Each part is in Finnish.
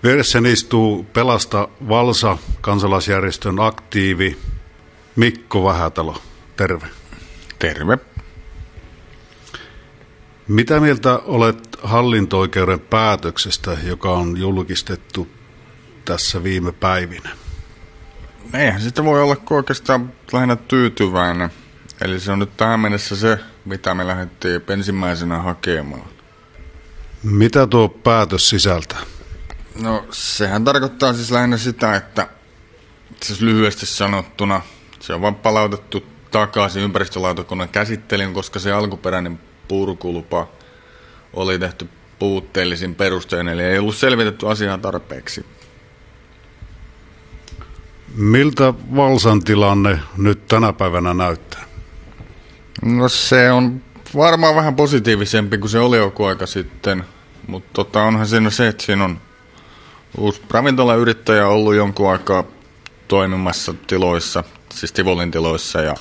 Vieressäni istuu Pelasta Valsa kansalaisjärjestön aktiivi Mikko Vähätalo. Terve. Terve. Mitä mieltä olet hallinto-oikeuden päätöksestä, joka on julkistettu tässä viime päivinä? Eihän sitä voi olla oikeastaan lähinnä tyytyväinen. Eli se on nyt tähän mennessä se, mitä me lähdettiin ensimmäisenä hakemaan. Mitä tuo päätös sisältää? No sehän tarkoittaa siis lähinnä sitä, että siis lyhyesti sanottuna se on vaan palautettu takaisin ympäristölautakunnan käsittelyyn, koska se alkuperäinen purkulupa oli tehty puutteellisin perustein, eli ei ollut selvitetty asiaa tarpeeksi. Miltä Valsan tilanne nyt tänä päivänä näyttää? No se on varmaan vähän positiivisempi kuin se oli joku aika sitten, mutta onhan siinä se, että siinä on uusi ravintolayrittäjä ollut jonkun aikaa toimimassa tiloissa, siis Tivolin tiloissa, ja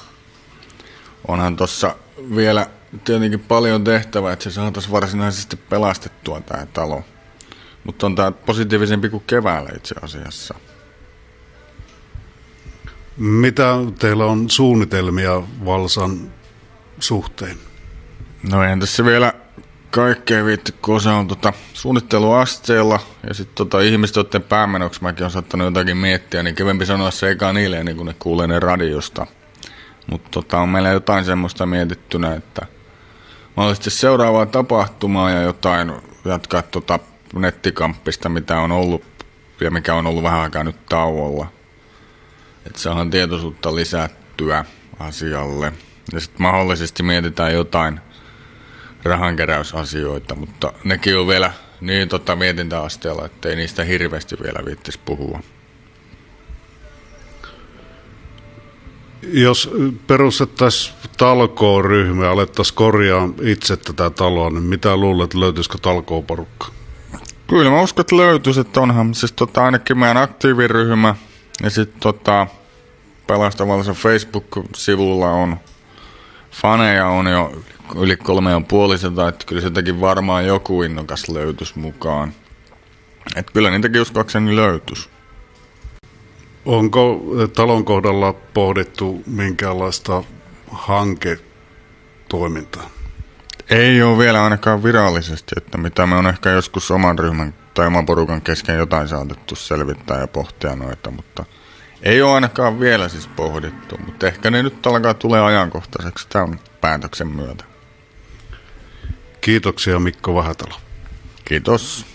onhan tuossa vielä tietenkin paljon tehtävää, että se saataisiin varsinaisesti pelastettua tämä talo. Mutta on tämä positiivisempi kuin keväällä itse asiassa. Mitä teillä on suunnitelmia Valsan suhteen? No eihän tässä vielä kaikkea viitti, kun osa on suunnitteluasteella ja sitten ihmistoiden päämenoksi mäkin olen saattanut jotakin miettiä, niin kevempi sanoa se eka niille niin kun ne kuulee ne radiosta. Mutta on meillä jotain semmoista mietittynä, että mahdollisesti seuraavaa tapahtumaa ja jotain jatkaa nettikamppista, mitä on ollut ja mikä on ollut vähän aikaa nyt tauolla. Että saadaan tietoisuutta lisättyä asialle. Ja sitten mahdollisesti mietitään jotain rahankeräysasioita, mutta nekin on vielä niin mietintäasteella, ettei niistä hirveästi vielä viittisi puhua. Jos perustettaisiin talkooryhmä ja alettaisiin korjaa itse tätä taloa, niin mitä luulet, löytyisikö talkooporukka? Kyllä mä uskon, että löytyisi, että onhan siis ainakin meidän aktiiviryhmä ja sitten Pelasta Valsan Facebook-sivulla on faneja on jo yli 350, että kyllä sitäkin varmaan joku innokas löytyisi mukaan. Että kyllä niitäkin uskoakseni löytyisi. Onko talon kohdalla pohdittu minkäänlaista hanketoimintaa? Ei ole vielä ainakaan virallisesti, että mitä me on ehkä joskus oman ryhmän tai oman porukan kesken jotain saatettu selvittää ja pohtia noita, mutta ei ole ainakaan vielä siis pohdittu, mutta ehkä ne nyt alkaa tulee ajankohtaiseksi tämän päätöksen myötä. Kiitoksia Mikko Vähätalo. Kiitos.